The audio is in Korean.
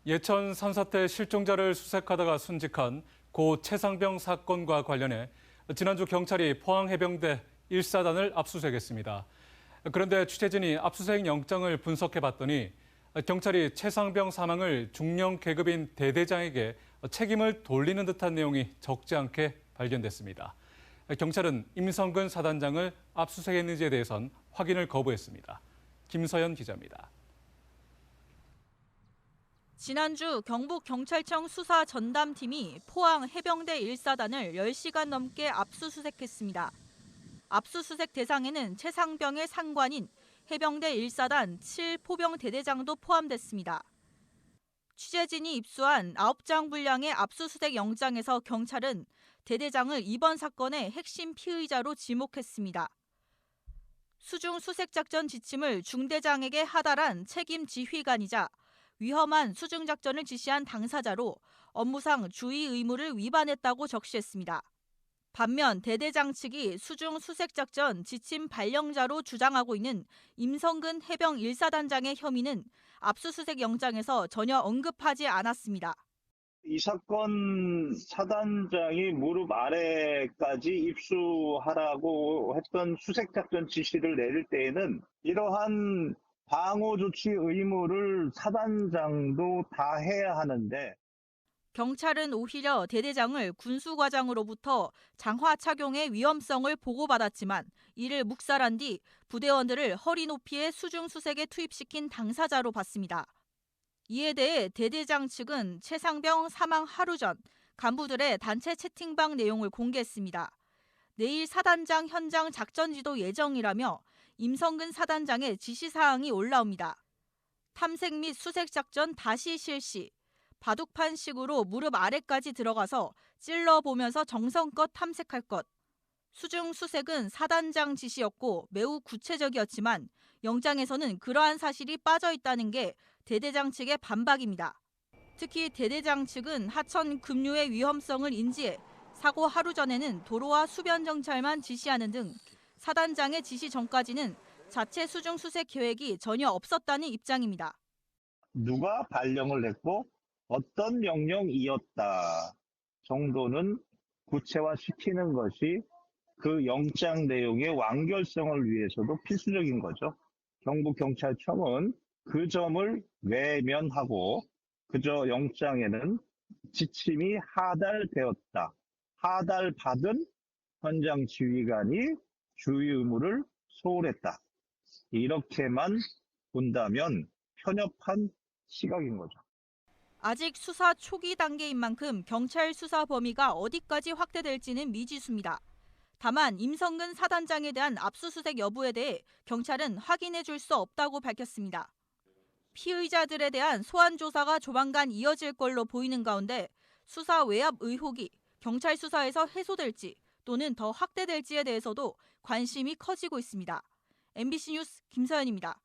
예천 산사태 실종자를 수색하다가 순직한 고 최상병 사건과 관련해 지난주 경찰이 포항해병대 1사단을 압수수색했습니다. 그런데 취재진이 압수수색 영장을 분석해봤더니 경찰이 최상병 사망을 중령 계급인 대대장에게 책임을 돌리는 듯한 내용이 적지 않게 발견됐습니다. 경찰은 임성근 사단장을 압수수색했는지에 대해선 확인을 거부했습니다. 김서연 기자입니다. 지난주 경북경찰청 수사 전담팀이 포항 해병대 1사단을 10시간 넘게 압수수색했습니다. 압수수색 대상에는 최상병의 상관인 해병대 1사단 7포병 대대장도 포함됐습니다. 취재진이 입수한 9장 분량의 압수수색 영장에서 경찰은 대대장을 이번 사건의 핵심 피의자로 지목했습니다. 수중 수색작전 지침을 중대장에게 하달한 책임 지휘관이자 위험한 수중작전을 지시한 당사자로 업무상 주의 의무를 위반했다고 적시했습니다. 반면 대대장 측이 수중 수색작전 지침 발령자로 주장하고 있는 임성근 해병 1사단장의 혐의는 압수수색 영장에서 전혀 언급하지 않았습니다. 이 사건 사단장이 무릎 아래까지 입수하라고 했던 수색작전 지시를 내릴 때에는 이러한 방호 조치 의무를 사단장도 다 해야 하는데 경찰은 오히려 대대장을 군수과장으로부터 장화 착용의 위험성을 보고받았지만 이를 묵살한 뒤 부대원들을 허리 높이의 수중 수색에 투입시킨 당사자로 봤습니다. 이에 대해 대대장 측은 최상병 사망 하루 전 간부들의 단체 채팅방 내용을 공개했습니다. 내일 사단장 현장 작전지도 예정이라며 임성근 사단장의 지시사항이 올라옵니다. 탐색 및 수색작전 다시 실시, 바둑판식으로 무릎 아래까지 들어가서 찔러보면서 정성껏 탐색할 것. 수중 수색은 사단장 지시였고 매우 구체적이었지만 영장에서는 그러한 사실이 빠져 있다는 게 대대장 측의 반박입니다. 특히 대대장 측은 하천 급류의 위험성을 인지해 사고 하루 전에는 도로와 수변 정찰만 지시하는 등 사단장의 지시 전까지는 자체 수중 수색 계획이 전혀 없었다는 입장입니다. 누가 발령을 냈고 어떤 명령이었다 정도는 구체화시키는 것이 그 영장 내용의 완결성을 위해서도 필수적인 거죠. 경북경찰청은 그 점을 외면하고 그저 영장에는 지침이 하달되었다. 하달받은 현장 지휘관이 주의 의무를 소홀했다. 이렇게만 본다면 편협한 시각인 거죠. 아직 수사 초기 단계인 만큼 경찰 수사 범위가 어디까지 확대될지는 미지수입니다. 다만 임성근 사단장에 대한 압수수색 여부에 대해 경찰은 확인해 줄 수 없다고 밝혔습니다. 피의자들에 대한 소환 조사가 조만간 이어질 걸로 보이는 가운데 수사 외압 의혹이 경찰 수사에서 해소될지 또는 더 확대될지에 대해서도 관심이 커지고 있습니다. MBC 뉴스 김서연입니다.